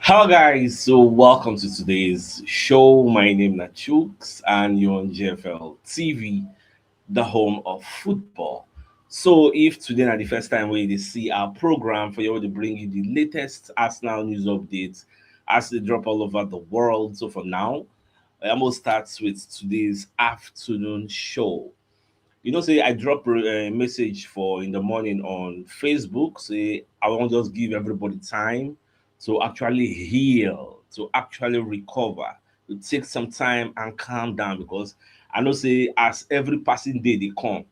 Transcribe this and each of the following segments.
Hello guys, so welcome to today's show. My name is CHUKS and you're on GFL TV, the home of football. So if today is the first time we see our program for you to bring you the latest Arsenal news updates as they drop all over the world. So for now, I'm gonna start with today's afternoon show. Say I drop a message for in the morning on Facebook. Say I want to just give everybody time to actually heal, to actually recover, to take some time and calm down because I know say as every passing day they come,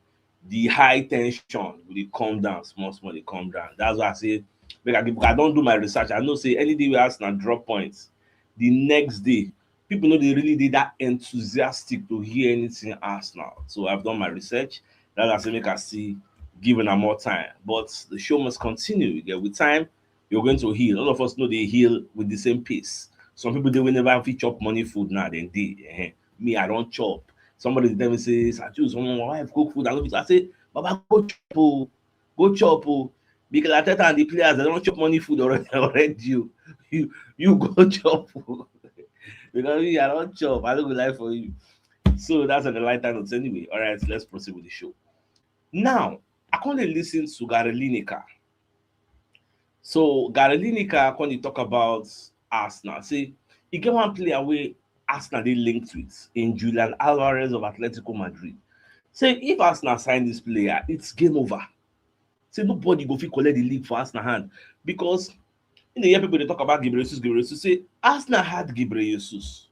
the high tension will dey come down, small, small, they come down. That's why I say I don't do my research. I know say any day we ask now drop points, the next day people know they really did that enthusiastic to hear anything Arsenal. So I've done my research. That's why I say make I see giving her more time. But the show must continue. Yeah, with time, you're going to heal. All of us know they heal with the same pace. Some people they will never fit chop money food now, then they me, I don't chop. Somebody tell me says, I choose someone my wife cook food. I say, Baba, go chop, oh. Go chop. Oh. Because I tell and the players they don't chop money food already. already you go chop. Oh. Because me, I don't chop. I don't go lie for you. So that's on the light notes anyway. All right, let's proceed with the show. Now, I can't listen to Gary Lineker. So Gary Lineker when he talk about Arsenal, say he get one player where Arsenal they linked with in Julian Alvarez of Atletico Madrid. Say if Arsenal sign this player, it's game over. Say nobody go fit collect the league for Arsenal hand because in the year people they talk about Ghebreyesus say Arsenal had Ghebreyesus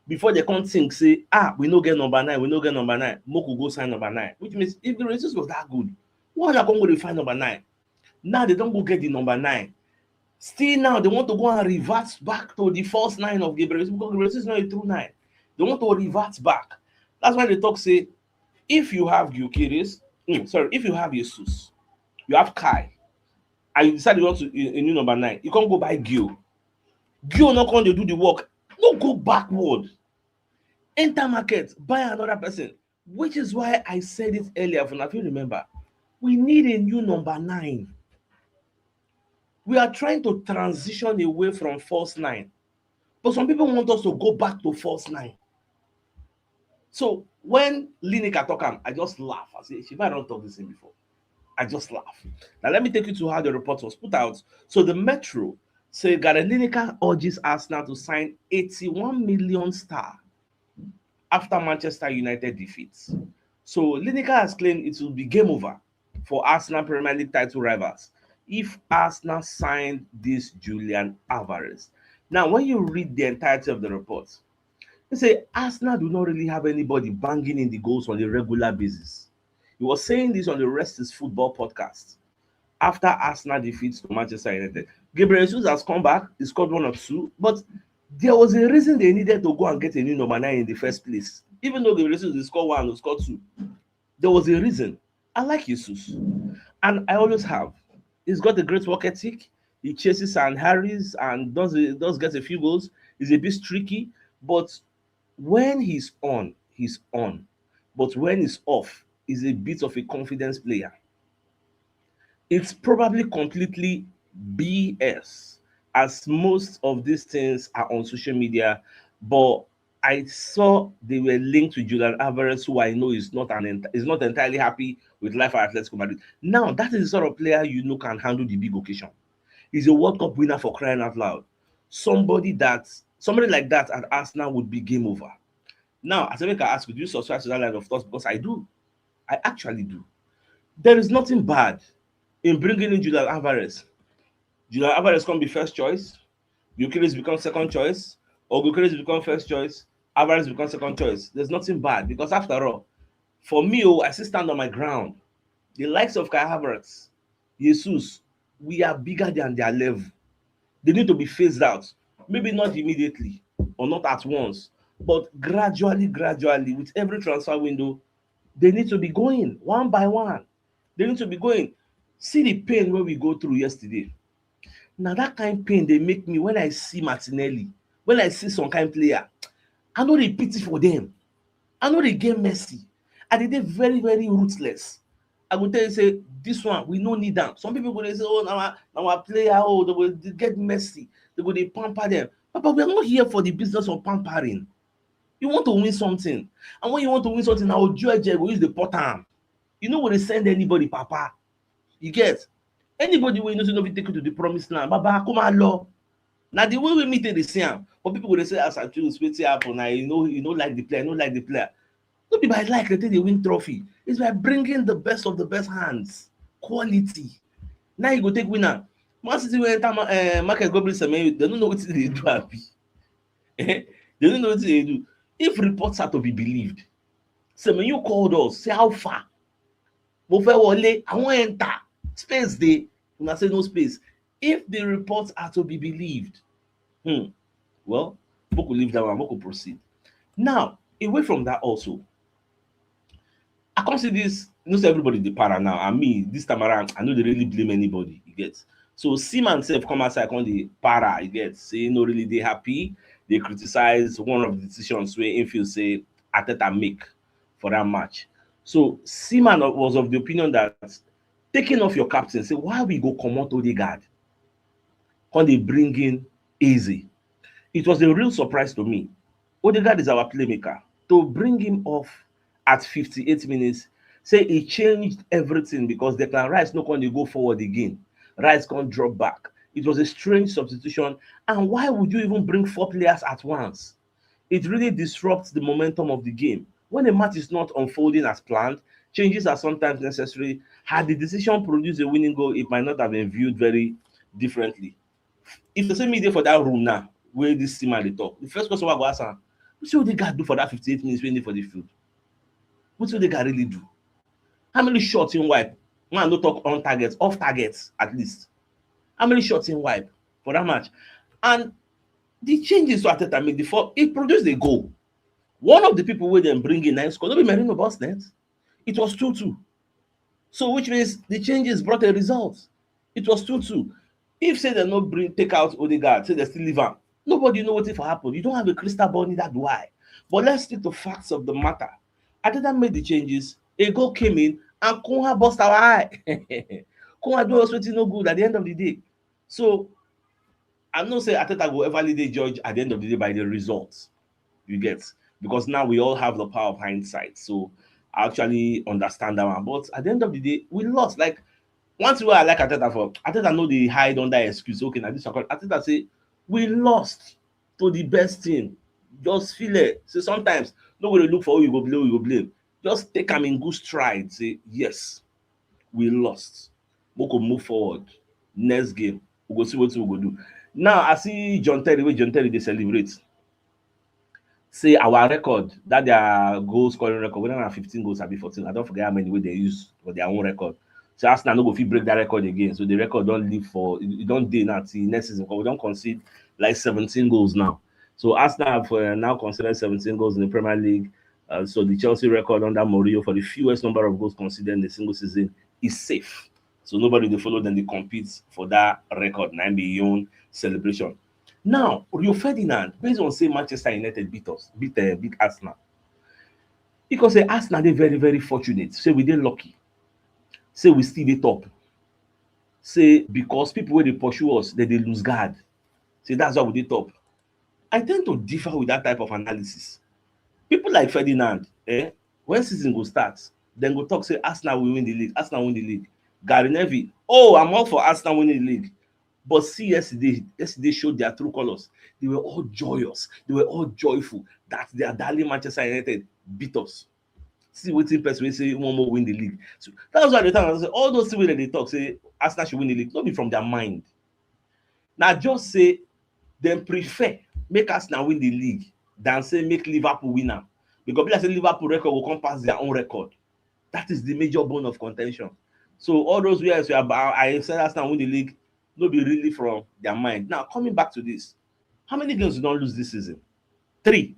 before they come think say we no get number 9, we no get number 9, Moko go sign number 9, which means if Ghebreyesus was that good, why not come go dey find number 9? Now they don't go get the number 9. Still now they want to go and revert back to the false 9 of Ghebreyesus because Ghebreyesus is not a true 9. They want to revert back. That's why they talk say if you have if you have Jesus, you have Kai, and you decide you want to a new number 9, you can't go buy Gio. Gio not going to do the work. No go backward. Enter market, buy another person. Which is why I said it earlier. If you remember, we need a new number 9. We are trying to transition away from false 9. But some people want us to go back to false 9. So when Lineker talk, I just laugh. I say, if I don't talk this thing before, I just laugh. Now let me take you to how the report was put out. So the Metro say Gary Lineker urges Arsenal to sign 81 million star after Manchester United defeats. So Lineker has claimed it will be game over for Arsenal Premier League title rivals if Arsenal signed this Julian Alvarez. Now, when you read the entirety of the report, they say Arsenal do not really have anybody banging in the goals on a regular basis. He was saying this on the Rest is Football podcast after Arsenal defeats to Manchester United. Gabriel Jesus has come back, he scored 1 or 2, but there was a reason they needed to go and get a new number 9 in the first place. Even though Gabriel Jesus scored 1 or scored 2, there was a reason. I like Jesus, and I always have. He's got a great work ethic. He chases and harries and does get a few goals. He's a bit streaky, but when he's on, he's on. But when he's off, he's a bit of a confidence player. It's probably completely BS, as most of these things are on social media. But I saw they were linked to Julian Alvarez, who I know is not entirely happy with life at Atletico Madrid. Now that is the sort of player you know can handle the big occasion. He's a World Cup winner for crying out loud. Somebody like that at Arsenal would be game over. Now, as I make ask you, do you subscribe to that line of thoughts? Because I do. I actually do. There is nothing bad in bringing in Julian Alvarez. Julian Alvarez can be first choice. Gyökeres become second choice. Or Gyökeres become first choice. Alvarez become second choice. There's nothing bad because after all, for me, I still stand on my ground. The likes of Kai Havertz, Jesus, we are bigger than their level. They need to be phased out. Maybe not immediately or not at once, but gradually, with every transfer window, they need to be going one by one. They need to be going. See the pain where we go through yesterday. Now that kind of pain they make me when I see Martinelli, when I see some kind of player, I know they pity for them. I know they get messy. And they very, very ruthless. I go tell you say this one we no need them. Some people go dey say, oh, now our player, oh, they will get messy, they go dey pamper them. But we are not here for the business of pampering. You want to win something, and when you want to win something, now George go use the pattern. You know, when they send anybody, papa, you get anybody wey you know say no fit take you to the promised land, baba come and law. Now the way we meet dey see am, but people go dey say as I choose wetin happen na you know like the player, no like the player. No be by like they take dey win trophy. It's by bringing the best of the best hands, quality. Now you go take winner. Man City wey enter market go bring Semenyo, they no know wetin they do abi. They don't know wetin they do. If reports are to be believed, Semenyo called us, say how far? Mo fẹ́ wọlé, I wan enter. Space dey, una say no space. If the reports are to be believed, well, we could leave that one, we could proceed. Now, away from that also, I can't see this, you know, everybody the para now, and me, this time around, I know they really blame anybody, you get. So, Seaman self come outside on the para, you get, say, no, really, they happy, they criticize one of the decisions where infield say, Ateta make for that match. So, Seaman was of the opinion that taking off your captain, say, why we go come out Odegaard? When they bring in Easy. It was a real surprise to me. Odegaard is our playmaker. To bring him off at 58 minutes, say it changed everything because Declan Rice no can go forward again. Rice can't drop back. It was a strange substitution. And why would you even bring 4 players at once? It really disrupts the momentum of the game. When a match is not unfolding as planned, changes are sometimes necessary. Had the decision produced a winning goal, it might not have been viewed very differently. If the same media for that room now, where this team at the top, the first question I go ask am, what Odegaard do for that 58 minutes when they for the field? What Odegaard really do? How many shots in wipe? Man, no talk on targets, off targets at least. How many shots in wipe for that match? And the changes to Ateta make it produced a goal. One of the people where them bring in 9 score, don't be Merino boss net. It was 2-2. So which means the changes brought a result. It was 2-2. If say they no take out Odegaard, say they still leave him, nobody know what if happen. You don't have a crystal ball, neither do I. But let's stick to facts of the matter. Ateta made the changes, a goal came in, and Kunha bust our eye. Kunha do us wetin no good at the end of the day. So I'm not saying Ateta will ever lead the judge at the end of the day by the results. You get, because now we all have the power of hindsight. So I actually understand that one. But at the end of the day, we lost. Like one thing I like Ateta for, Ateta know they hide under excuse. Okay, now this one, Ateta say we lost to the best team. Just feel it. So sometimes nobody look for who you go blame, you go blame. Just take them in good stride. Say yes, we lost. We can move forward. Next game, we go see what we go do. Now I see John Terry, where John Terry they celebrate. Say our record, that their goal scoring record, we don't have 15 goals, I be 14. I don't forget how many way they use for their own record. So Arsenal no go fit break that record again. So the record don't live for it don't day now till next season because we don't concede like 17 goals now. So Arsenal have now considered 17 goals in the Premier League. So the Chelsea record under Mourinho for the fewest number of goals conceded in a single season is safe. So nobody will follow them, they compete for that record, 9 billion celebration. Now, Rio Ferdinand, based on say Manchester United beat Arsenal. Because say Arsenal they very, very fortunate. Say we dey lucky. Say we still dey top. Say because people where they pursue us, they lose guard. Say that's why we dey top. I tend to differ with that type of analysis. People like Ferdinand, when season go start, then go talk say Arsenal will win the league. Arsenal win the league. Gary Neville, oh, I'm all for Arsenal winning the league. But see, yesterday showed their true colors. They were all joyous. They were all joyful that their darling Manchester United beat us. See what person say one more win the league. So that was why the time I say all those things that they talk say Arsenal should win the league. Not be from their mind. Now just say them prefer make Arsenal win the league than say make Liverpool win now. Because people say Liverpool record will come past their own record. That is the major bone of contention. So all those years I said Arsenal win the league. No be really from their mind. Now, coming back to this, how many games we don't lose this season? 3.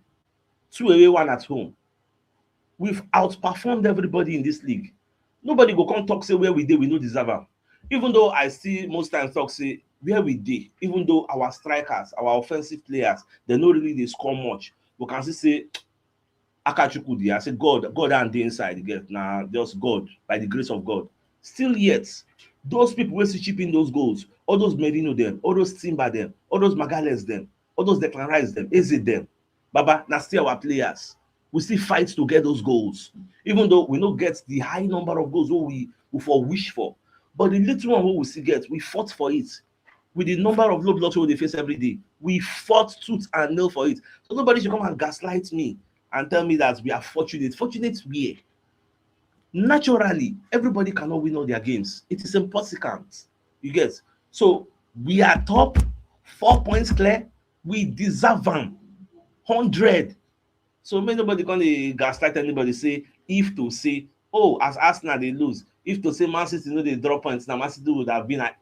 2 away, 1 at home. We've outperformed everybody in this league. Nobody go come talk say where we did, we no deserve them. Even though I see most times talk say where we did, even though our strikers, our offensive players, they no really they score much. We can still say Akachukwu, I say God and the inside, you get now just God by the grace of God. Still yet, those people will see chip in those goals, all those Merino them, all those Timber them, all those Magales them, all those Declan Rice them, Eze them. Baba, now still our players. We still fight to get those goals. Even though we don't get the high number of goals what we for wish for. But the little one what we still get, we fought for it. With the number of low blocks we face every day, we fought tooth and nail for it. So nobody should come and gaslight me and tell me that we are fortunate. Fortunate where? Naturally, everybody cannot win all their games. It is impossible. You get? So we are top, 4 points clear. We deserve them. 100. So may nobody can gaslight anybody say if to say, oh, as Arsenal they lose. If to say Man City they drop points, now Man City would have been like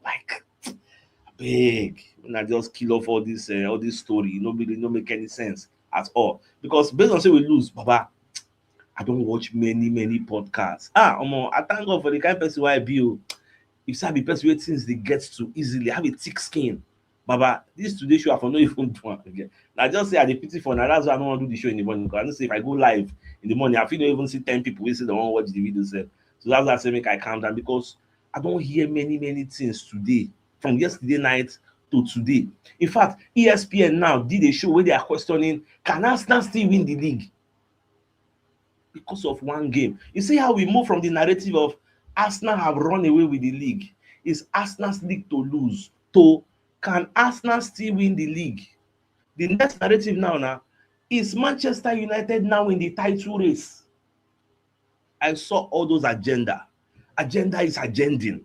big. When I just kill off all this story, nobody no make any sense at all. Because based on say we lose, Baba, I don't watch many podcasts. I thank God for the kind of person who I be. If I be person where things they get to easily, have a thick skin. Baba, this today show I for no even do one again. Now just say I dey pity for now. That's why I don't want to do the show in the morning. Because I know say if I go live in the morning, I feel don't even see 10 people who say they want to watch the video. So that's why I say make I calm down because I don't hear many things today from yesterday night to today. In fact, ESPN now did a show where they are questioning can Arsenal still win the league because of one game. You see how we move from the narrative of Arsenal have run away with the league. Is Arsenal's league to lose to can Arsenal still win the league? The next narrative now is Manchester United now in the title race. I saw all those agenda. Agenda is agending.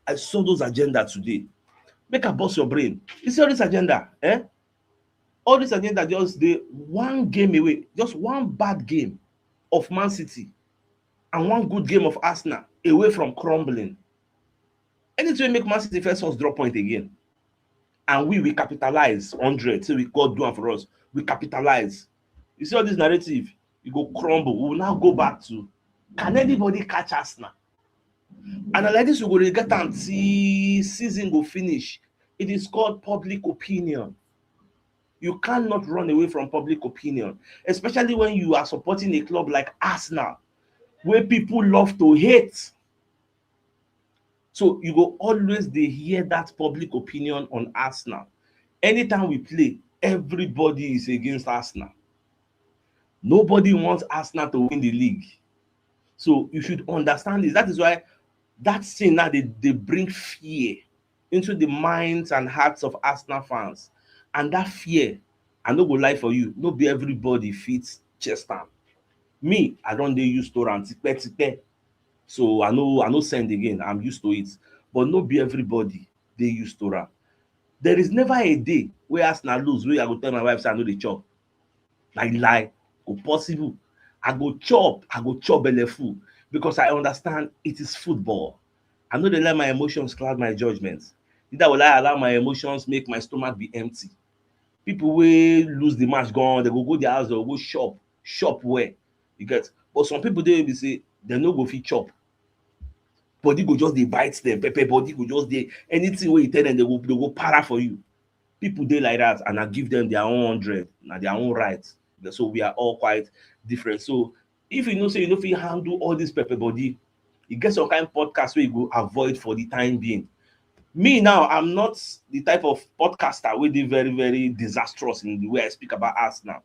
I saw those agenda today. Make a bust your brain. You see all this agenda, all this agenda just the one game away, just one bad game of Man City and one good game of Arsenal away from crumbling. Anything make Man City first us drop point again. And we capitalize 100. So we God do it for us. We capitalize. You see all this narrative, you go crumble. We will now go back to can anybody catch Arsenal? And like this, we go get until season go finish. It is called public opinion. You cannot run away from public opinion, especially when you are supporting a club like Arsenal, where people love to hate. So you go always they hear that public opinion on Arsenal. Anytime we play, everybody is against Arsenal. Nobody wants Arsenal to win the league. So you should understand this. That is why that thing now they bring fear into the minds and hearts of Arsenal fans. And that fear, I no go lie for you, no be everybody fits chest am. Me, I don't dey used to am tipe. So I no send again. I'm used to it. But no be everybody they used to am. There is never a day where Arsenal lose where I go tell my wife say I no dey chop. Like lie, go possible. I go chop belle full because I understand it is football. I no dey let my emotions cloud my judgment. Neither will I allow my emotions make my stomach be empty. People wey lose the match gone, they go their house, they go shop where you get. But some people dey be say they no go fit chop. Body go just dey bite them, pepper body go just dey anything wey you tell them, they go para for you. People dey like that, and I give them their own 100, na their own right. So we are all quite different. So if you know say you no fit handle all this pepper body, you get some kind of podcast where you go avoid for the time being. Me now, I'm not the type of podcaster wey dey very disastrous in the way I speak about Arsenal.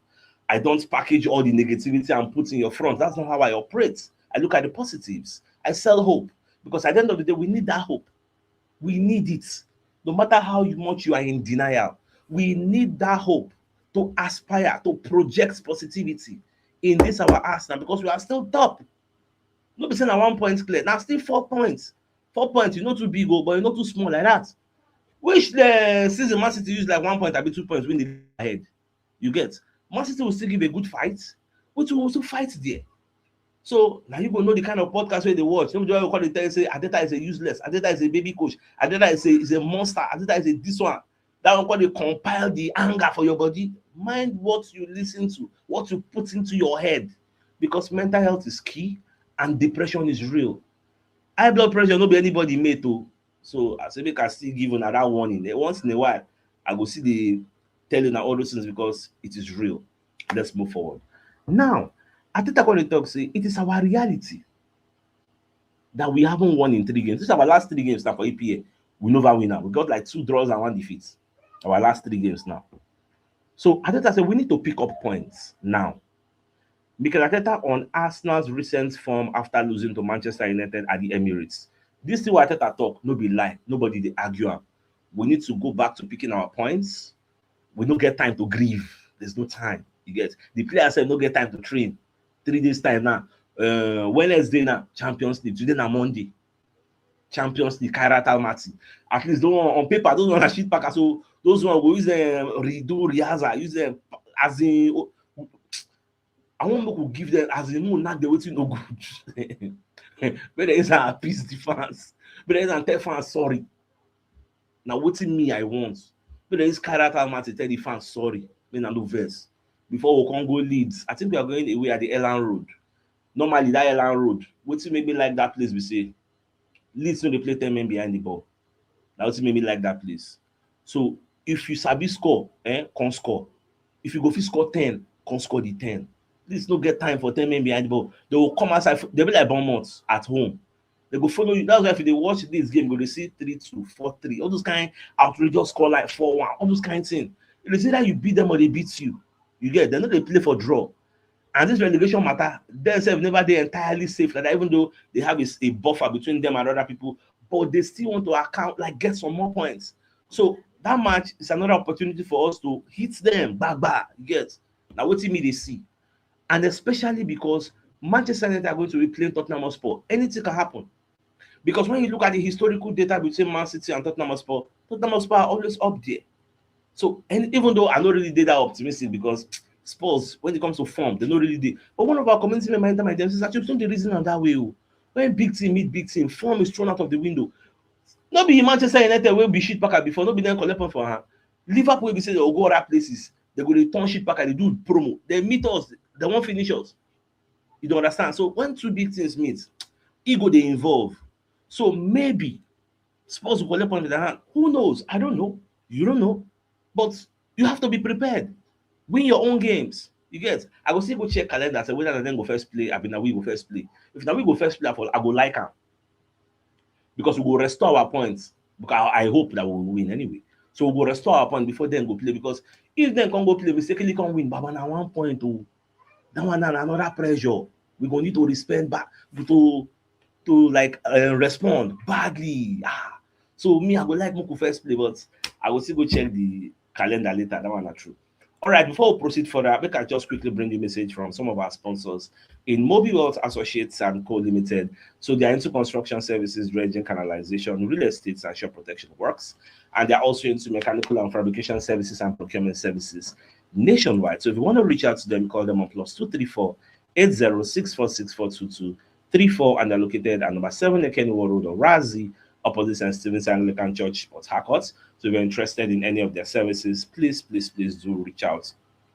I don't package all the negativity and put in your front. That's not how I operate. I look at the positives. I sell hope because at the end of the day, we need that hope. We need it. No matter how much you are in denial, we need that hope to aspire, to project positivity in this our Arsenal because we are still top. No be saying na 1 point clear. Now still 4 points. 4 points, you're not too big, but you're not too small like that. Which the season Man City use like 1 point, I be 2 points, win the ahead. You get? Man City will still give a good fight, which will also fight there. So now you go know the kind of podcast where they watch. Nobody will call it and say Adeta is a useless, Adeta is a baby coach, Adeta is a monster, Adeta is a this one. That one called they compile the anger for your body. Mind what you listen to, what you put into your head, because mental health is key and depression is real. High blood pressure no be anybody made to. So I say make I still give another warning. Once in a while, I go see the telling all those things because it is real. Let's move forward. Now, Ateta when they talk say it is our reality that we haven't won in 3 games. This is our last 3 games now for EPA. We never win now. We got like 2 draws and 1 defeat. Our last 3 games now. So Ateta said we need to pick up points now. Mikel Arteta on Arsenal's recent form after losing to Manchester United at the Emirates. This thing what Arteta talk, no be lie. Nobody they argue am. We need to go back to picking our points. We don't get time to grieve. There's no time. You get the players say no get time to train. 3 days time now. Wednesday now, Champions League. Today now Monday. Champions League, Kairat Almaty. At least don't on paper, those one are shit packer. So those one will use them redo Riaza, use them as in I want to give them as in no not the waiting no good. But there is a peace the fans. But there is a tell fans sorry. Now waiting me I want. But there is Kairat Almaty tell the fans sorry. Then I no verse. Before we can go Leeds, I think we are going away at the Elland Road. Normally that Elland Road, what's make me like that place we say? Leeds no dey play 10 men behind the ball. That also make me like that place. So if you sabi score, can score. If you go fit score 10, can score the 10. Leeds no get time for 10 men behind the ball. They will come outside. They'll be like Bournemouth at home. They go follow you. That's why if they watch this game, go they see 3-2, 4-3, all those kind outrageous score like 4-1, all those kind of things. It is either you beat them or they beat you. You get. They know they play for draw. And this relegation matter, themselves never they entirely safe like that, even though they have a buffer between them and other people, but they still want to account like get some more points. So that match is another opportunity for us to hit them back. You get now what me they see, and especially because Manchester United are going to be playing Tottenham Hotspur. Anything can happen because when you look at the historical data between Man City and Tottenham Hotspur are always up there. So and even though I don't really did that optimistic because Spurs, when it comes to form, they don't really do. But one of our community members says actually don't the reason on that way. When big team meet big team, form is thrown out of the window. Not be Manchester United will be shit back before, not be them collect for her. Liverpool will be say they'll go other places. They go return shit back, they do promo. They meet us, they won't finish us. You don't understand. So when 2 big teams meet, ego they involve. So maybe Spurs will collect point with their hand. Who knows? I don't know. You don't know. But you have to be prepared. Win your own games. You get. I go still go check calendar. Say whether then go first play. I mean, now we go first play. If now we go first play, I go like her because we go restore our points. Because I hope that we will win anyway. So we go restore our points before then go play. Because if then can go play, mistakenly can win. But now 1 point to that one and another pressure. We gonna need to respond back to like respond badly. So me, I go like Moku first play, but I will still go check the calendar later. That one not true. All right, before we proceed further, I can just quickly bring you a message from some of our sponsors in Mobile Wealth Associates and Co. Limited. So they are into construction services, dredging, canalization, real estate, and shore protection works. And they're also into mechanical and fabrication services and procurement services nationwide. So if you want to reach out to them, call them on +234 80646422 34, and they're located at number 7 Ekeniwo Road or Razi, opposite St. Stephen's Anglican Church, Port Harcourt. So if you're interested in any of their services, please do reach out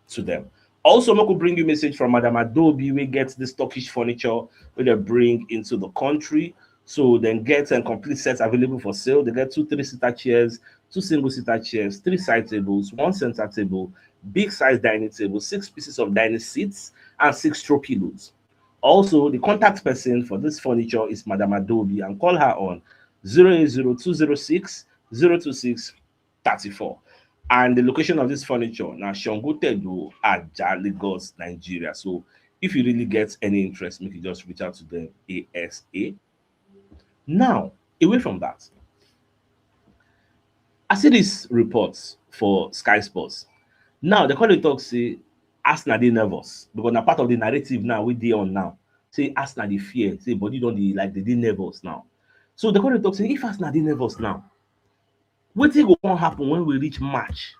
to them. Also, I could bring you a message from Madam Adobe. We get this Turkish furniture where they bring into the country. So then get and complete sets available for sale. They get 2 3-seater chairs, 2 single-seater chairs, 3 side tables, 1 center table, big size dining table, 6 pieces of dining seats, and 6 throw pillows. Also, the contact person for this furniture is Madam Adobe, and call her on 080-206 026 34. And the location of this furniture now Shongotedo at Lagos, Nigeria. So if you really get any interest, make you just reach out to them ASA. Now, away from that, I see these reports for Sky Sports. Now, the calling talk say Arsenal they nervous because now part of the narrative now we dey on now. Say Arsenal they fear, say body don't they like they nervous now. So the calling talk say if Arsenal they nervous now, wetin go happen when we reach March?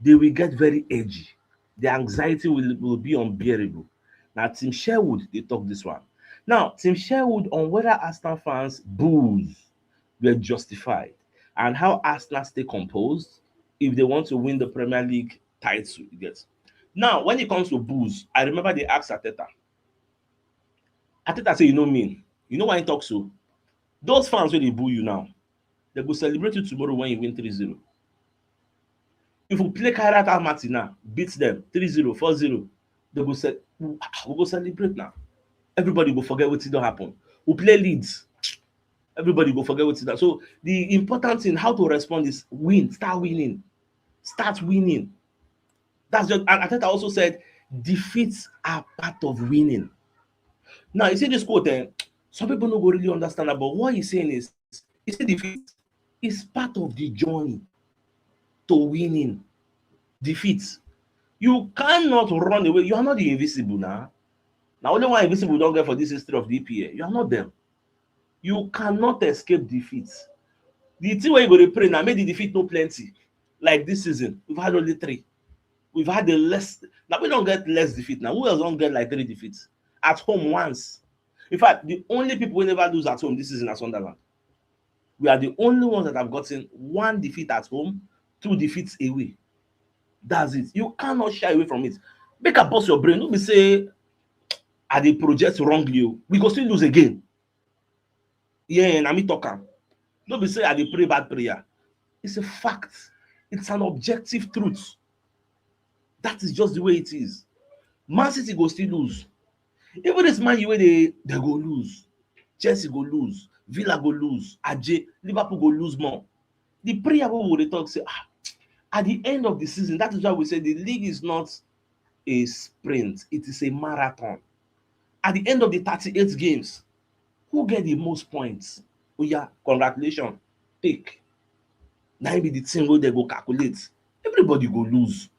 They will get very edgy. The anxiety will be unbearable. Now, Team Sherwood, they talk this one. Now, Team Sherwood on whether Arsenal fans boos were justified and how Arsenal stay composed if they want to win the Premier League title. You get. Now, when it comes to boos, I remember they asked Arteta. Arteta say, you know me. You know why he talks so? Those fans when they boo you now, they will celebrate you tomorrow when you win 3-0. If we play Kairat Almaty now, beat them 3-0, 4-0, they will say we go celebrate now. Everybody go forget wetin don happen. We play Leeds. Everybody go forget wetin don. So the important thing how to respond is win, start winning, start winning. That's just, and Ateta also said defeats are part of winning. Now you see this quote, some people no go really understand that, but what he's saying is, you see defeat is part of the journey to winning. Defeat. You cannot run away. You are not the invisible now. Now only one invisible don't get for this history of the EPA. You are not them. You cannot escape defeat. The thing where you go to pray now, make the defeat no plenty. Like this season, we've had only 3. We've had the less. Now we don't get less defeat. Now who else don't get like 3 defeats at home once? In fact, the only people who never lose at home this season are Sunderland. We are the only ones that have gotten 1 defeat at home, 2 defeats away. That's it. You cannot shy away from it. Make a bust your brain. Don't be say, I dey project wrongly. We go still lose again. Yeah, na me talk am. Don't be say I dey pray bad prayer. It's a fact. It's an objective truth. That is just the way it is. Man City go still lose. Even this Man U wey they go lose. Chelsea go lose. Villa go lose. Aje, Liverpool go lose more. The prayer we dey talk say, at the end of the season, that is why we say the league is not a sprint. It is a marathon. At the end of the 38 games, who get the most points? Oh yeah, congratulations. Take. Now be the thing where they go calculate. Everybody go lose.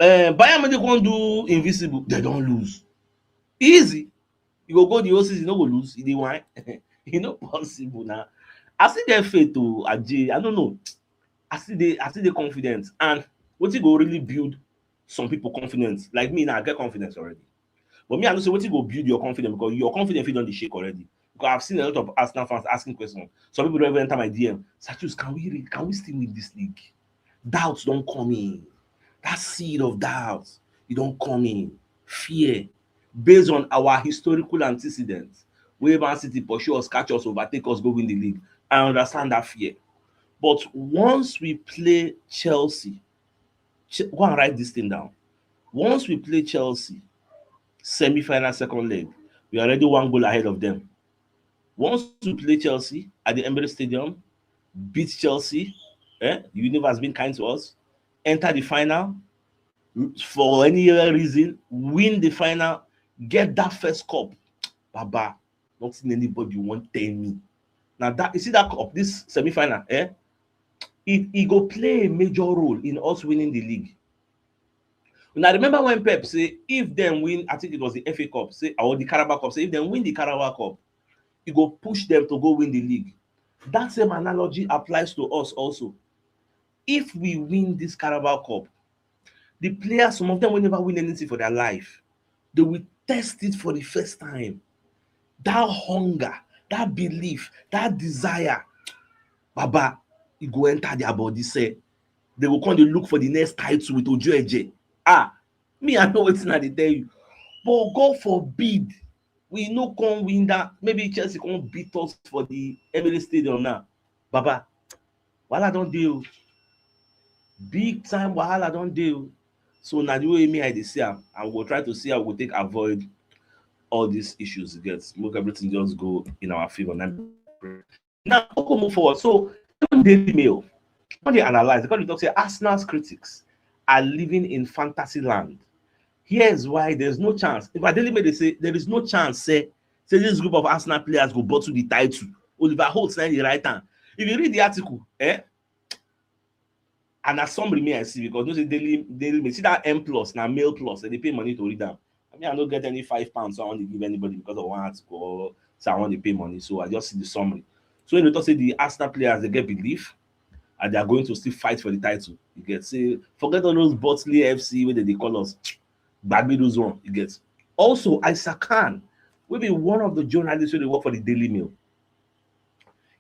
Bayern Munich won't do invisible. They don't lose. Easy. You go the whole season, you no go lose. You dey whine. E no possible now. I still get faith to Aje. I don't know. I still dey confident. And wetin go really build some people confidence? Like me now, I get confidence already. But me, I know say wetin go build your confidence, because your confidence fit don dey shake already. Because I've seen a lot of Arsenal fans asking questions. Some people don't even enter my DM. CHUKS, can we still win this league? Doubts don't come in. That seed of doubt, it don't come in. Fear, based on our historical antecedents, where Man City pursue us, catch us, overtake us, go win the league. I understand that fear. But once we play Chelsea, go and write this thing down. Once we play Chelsea, semi-final second leg, we are already 1 goal ahead of them. Once we play Chelsea at the Emirates Stadium, beat Chelsea, the universe has been kind to us, enter the final, for any reason, win the final, get that first cup. Baba, not seen anybody won't tell me. Now that you see that cup, this semi-final, it go play a major role in us winning the league. Now remember when Pep say if them win, I think it was the FA Cup, say or the Carabao Cup, say if they win the Carabao Cup, it go push them to go win the league. That same analogy applies to us also. If we win this Carabao Cup, the players, some of them will never win anything for their life. They will test it for the first time. That hunger, that belief, that desire, Baba, it go enter their body. Say they will come to look for the next title with Ojo Eje. Me, I know wetin I dey tell you. But God forbid, we no come win that. Maybe Chelsea come beat us for the Emirates Stadium now. Baba, wahala don dey o. Big time wahala don dey o. So na the way me I dey see am, and we go try to see how we go take avoid all these issues. Make everything just go in our favor. Now, we'll move forward. So, even Daily Mail, when they analyze, because they talk say Arsenal's critics are living in fantasy land. Here's why there's no chance. If I Daily Mail, they say there is no chance, say this group of Arsenal players go bottle the title. Oliver Holt signed the right hand. If you read the article, and as summary me I see, because those daily Mail, see that M plus, now Mail plus, and they pay money to read them. I mean, I don't get any £5, so I want to give anybody because of one article, or so I want to pay money. So I just see the summary. So when you talk say the Arsenal players, they get belief, and they are going to still fight for the title. You get, say, forget all those Botley FC where they call us Bagby those one. You get. Also, Isaac Khan will be one of the journalists who work for the Daily Mail.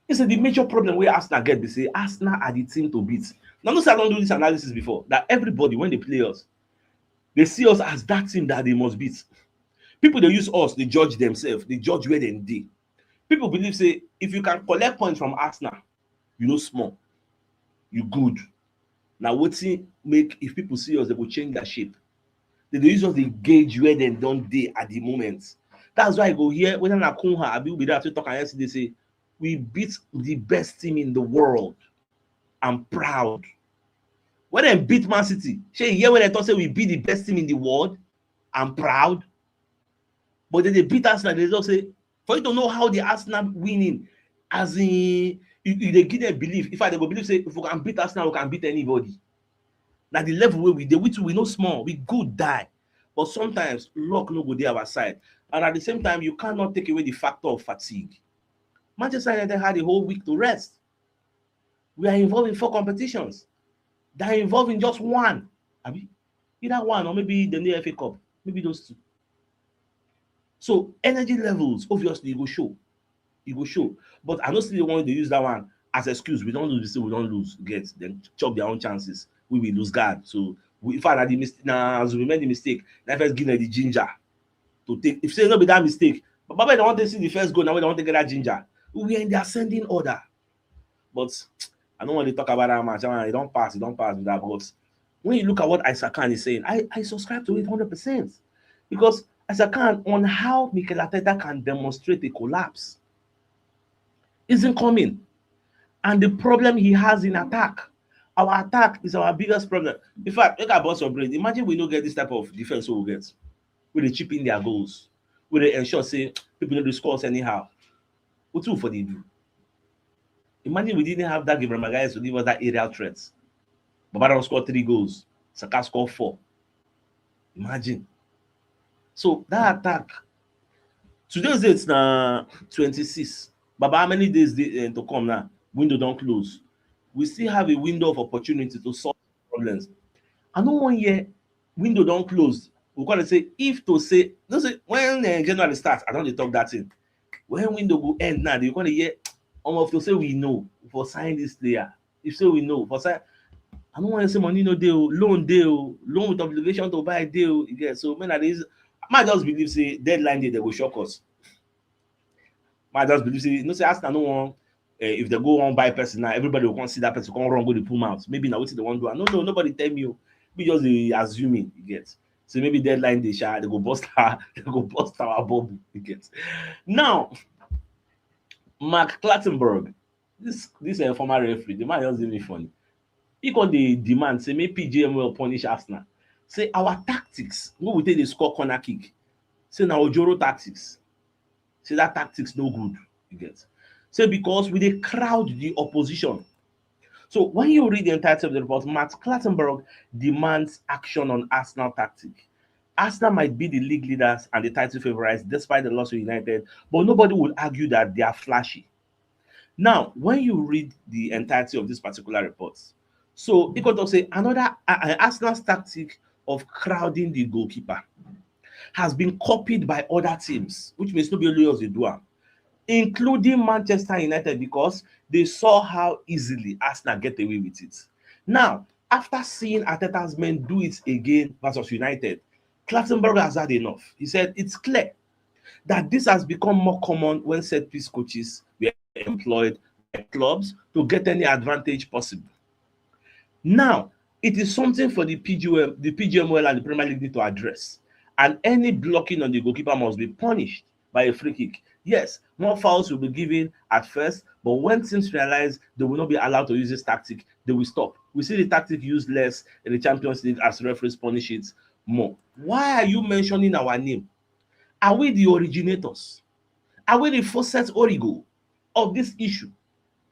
He said the major problem where Arsenal get, they say Arsenal are the team to beat. Now, no, I don't do this analysis before. That everybody, when they play us, they see us as that team that they must beat. People, they use us, they judge themselves, they judge where they dey. People believe, say, if you can collect points from Arsenal, you know small, you good. Now, what's it make if people see us, they will change their shape. They dey use just dey gauge where dem don dey at the moment. That's why I go hear whether na Kunha abi who be that wey talk am yesterday say we beat the best team in the world. I'm proud. When dem beat Man City, shey you hear when dem talk say we beat the best team in the world? I'm proud. But then they beat Arsenal, they just say, for you to know how the Arsenal winning, as in, they give them belief. In fact, they go believe, say, if we can beat Arsenal, we can beat anybody. Now, the level where we no small, we good die. But sometimes, luck no go there our side. And at the same time, you cannot take away the factor of fatigue. Manchester United had a whole week to rest. We are involved in 4 competitions. They are involved in just one. Either one or maybe the new FA Cup. Maybe those 2. So energy levels, obviously, it go show. It go show. But I don't still want to use that one as excuse. We don't lose, we don't lose. Get them chop their own chances. We will lose guard. So we if I the mistake now, as we made the mistake, now first give them the ginger to take. If say no be that mistake, but Baba don't want to see the first goal, now we don't want to get that ginger. We are in the ascending order. But I don't want to talk about that match. It don't pass with that. But when you look at what Isaac Khan is saying, I subscribe to it 100%. Because Isaac Khan on how Mikel Arteta can demonstrate a collapse isn't coming. And the problem he has in attack. Our attack is our biggest problem. In fact, look at your brain. Imagine we don't get this type of defense we will get. Where they chip in their goals. Where they ensure say people don't score anyhow. What for they do? Imagine we didn't have that Gabriel Magalhaes to give us that aerial threats. Baba don't score 3 goals. Saka score 4. Imagine. So that attack. Today's date na 26. Baba, how many days to come now? Window don't close. We still have a window of opportunity to solve problems. I know 1 year window don't close. We're going to say if to say, when January starts, I don't talk that thing. When window will end now, they're going to hear almost to say we know for sign this player. If so, we know for sign. I don't want to say money no deal, loan with obligation to buy deal. Yeah, so when I might just believe say deadline day they will shock us. Might just believe say no say Arsenal no one if they go on buy person now, everybody will come see that person come run go the pull out. Maybe now what they want to do. No, nobody tell me. We just assuming you get. So maybe deadline day they go bust our bubble. You get. Now, Mark Clattenburg, this former referee, the man just give me funny. He got the demand say make PGM will punish Arsenal. Say our tactics, we will take the score corner kick. Say now Ojoro tactics. Say that tactics no good. You get. Say because we dey crowd the opposition. So when you read the entirety of the report, Matt Clattenburg demands action on Arsenal tactic. Arsenal might be the league leaders and the title favorites despite the loss to United, but nobody would argue that they are flashy. Now, when you read the entirety of this particular report, so it got to say another Arsenal's tactic of crowding the goalkeeper has been copied by other teams, which means nobody else will do it, including Manchester United, because they saw how easily Arsenal get away with it. Now, after seeing Arteta's men do it again versus United, Clattenburg has had enough. He said it's clear that this has become more common when set-piece coaches were employed by clubs to get any advantage possible. Now, it is something for the PGMOL and the Premier League to address, and any blocking on the goalkeeper must be punished by a free kick. Yes, more fouls will be given at first, but when teams realize they will not be allowed to use this tactic, they will stop. We see the tactic used less in the Champions League as referees punish it more. Why are you mentioning our name? Are we the originators? Are we the faucet origo of this issue?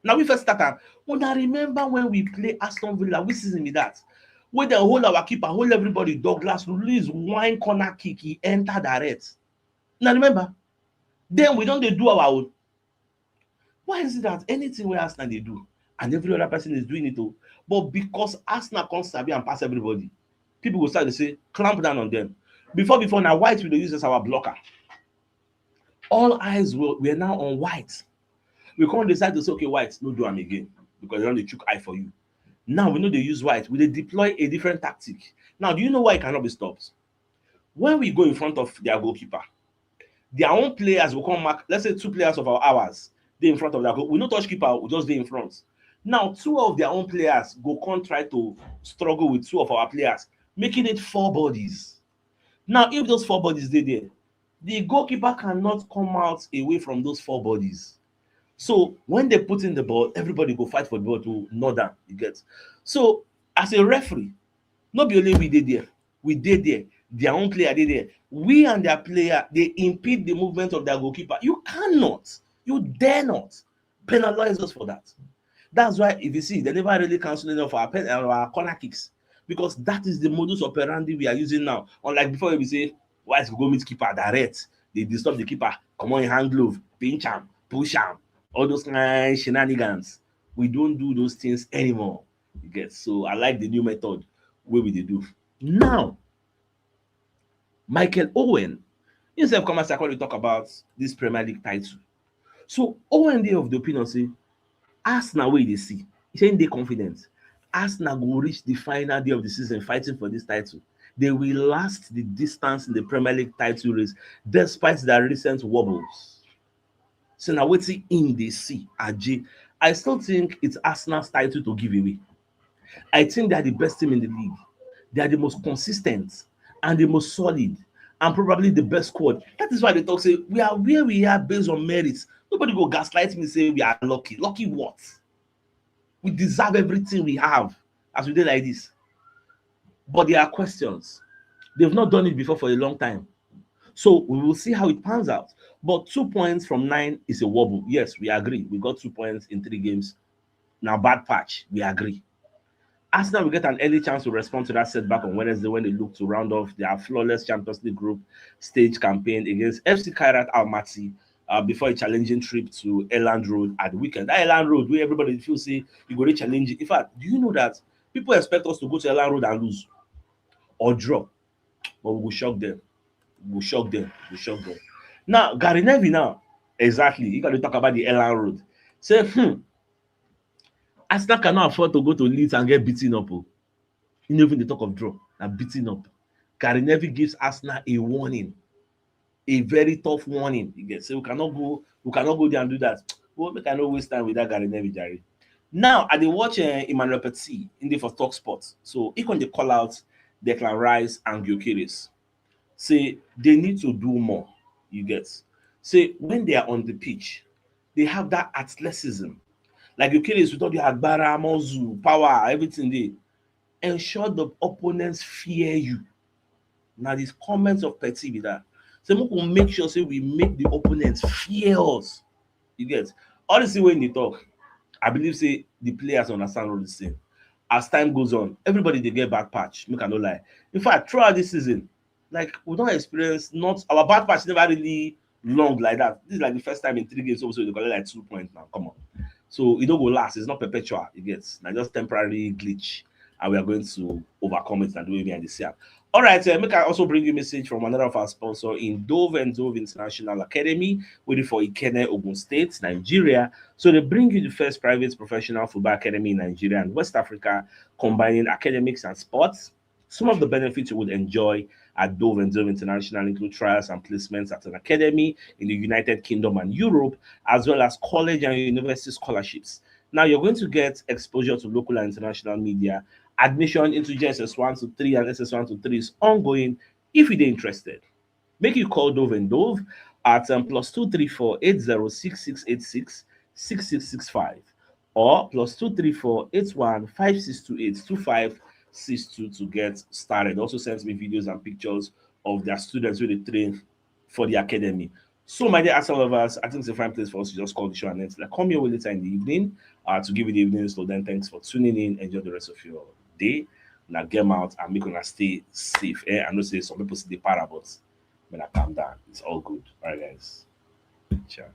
Now we first started. When I remember when we play Aston Villa, which season is that? When they hold our keeper, hold everybody, Douglas release one corner kick, he entered direct. Now remember, then we don't do our own. Why is it that anything where Arsenal they do, and every other person is doing it too, but because Arsenal can't sabi and pass everybody, people will start to say, clamp down on them. Before now, White will use as our blocker. All eyes were now on White. We can't decide to say, okay, White, no do them again, because they don't dey chook eye for you. Now we know they use White. We deploy a different tactic. Now, do you know why it cannot be stopped? When we go in front of their goalkeeper, their own players will come mark, let's say 2 players of ours, they in front of their goal. We no touch keeper, we just be in front. Now, 2 of their own players go come try to struggle with 2 of our players, making it 4 bodies. Now, if those four bodies dey there, the goalkeeper cannot come out away from those four bodies. So when they put in the ball, everybody go fight for the ball to knock down. You get. So as a referee, no be only we dey there, we dey there, their own player dey there. We and their player dey impede the movement of their goalkeeper. You cannot, you dare not penalize us for that. That's why if you see, they never really cancel any of our corner kicks, because that is the modus operandi we are using now. Unlike before, we say, why is go meet keeper direct? They disturb the keeper, come on in hand glove, pinch am, push am, all those kind of shenanigans. We don't do those things anymore. You get. So I like the new method wey we dey do. Now, Michael Owen himself come as I call you talk about this Premier League title. So Owen dey of the opinion say Arsenal wey you dey see, he say him dey confident. Arsenal go reach the final day of the season fighting for this title. They will last the distance in the Premier League title race despite their recent wobbles. So na wetin him dey see Aje. I still think it's Arsenal's title to give away. I think they are the best team in the league. They are the most consistent and the most solid and probably the best squad. That is why they talk say we are where we are based on merits. Nobody go gaslight me say we are lucky. Lucky what? We deserve everything we have as we did like this. But there are questions. They've not done it before for a long time. So we will see how it pans out. But 2 points from 9 is a wobble. Yes, we agree. We got 2 points in 3 games. Now, bad patch. We agree. Arsenal will get an early chance to respond to that setback on Wednesday when they look to round off their flawless Champions League group stage campaign against FC Kairat Almaty before a challenging trip to Elland Road at the weekend. That Elland Road where everybody feels say you go to challenge it. In fact, do you know that people expect us to go to Elland Road and lose or draw? But we will shock them. We will shock them. We will shock them. Now, Gary Neville now, exactly. You got to talk about the Elland Road. Say, Arsenal cannot afford to go to Leeds and get beaten up. You know, even the talk of draw and beaten up. Gary Neville gives Arsenal a warning, a very tough warning. You get, so we cannot go there and do that. Well, we cannot waste time with that Gary Neville, Jerry. Now, I dey watch Emmanuel Petit in the for Talk Sport. So he can dey call out Declan Rice and Gyökeres. Say they need to do more. You get. Say when they are on the pitch, they have that athleticism. Like Gyökeres with all the agbára, muscle, power, everything there. Ensure the opponents fear you. Now these comments of Petit with that. So we will make sure say we make the opponents fear us. You get. Honestly, when they talk, I believe say the players understand all the same. As time goes on, everybody they get bad patch. Make I no lie. In fact, throughout this season, like we don't experience not our bad patch never really long like that. This is like the first time in 3 games, also they collect like 2 points now. Come on. So it don't go last. It's not perpetual. It gets now just temporary glitch, and we are going to overcome it and do it behind the scene. All right, make I also bring you a message from another of our sponsors in Dove and Dove International Academy, waiting for Ikene, Ogun State, Nigeria. So they bring you the first private professional football academy in Nigeria and West Africa, combining academics and sports. Some of the benefits you would enjoy at Dove and Dove International include trials and placements at an academy in the United Kingdom and Europe, as well as college and university scholarships. Now, you're going to get exposure to local and international media. Admission into JSS1 to 3 and SS1 to 3 is ongoing if you're interested. Make you call Dove and Dove at +234 806686 6665 or +234 81 5628 2562 to get started. Also sends me videos and pictures of their students who they train for the academy. So, my dear Arsenal lovers, I think it's a fine place for us to just call the show and then like come here later in the evening to give you the evening. So then, thanks for tuning in. Enjoy the rest of your day. Now, get out and make sure stay safe. I know say some people see the para, but when I calm down, it's all good. All right, guys. Ciao.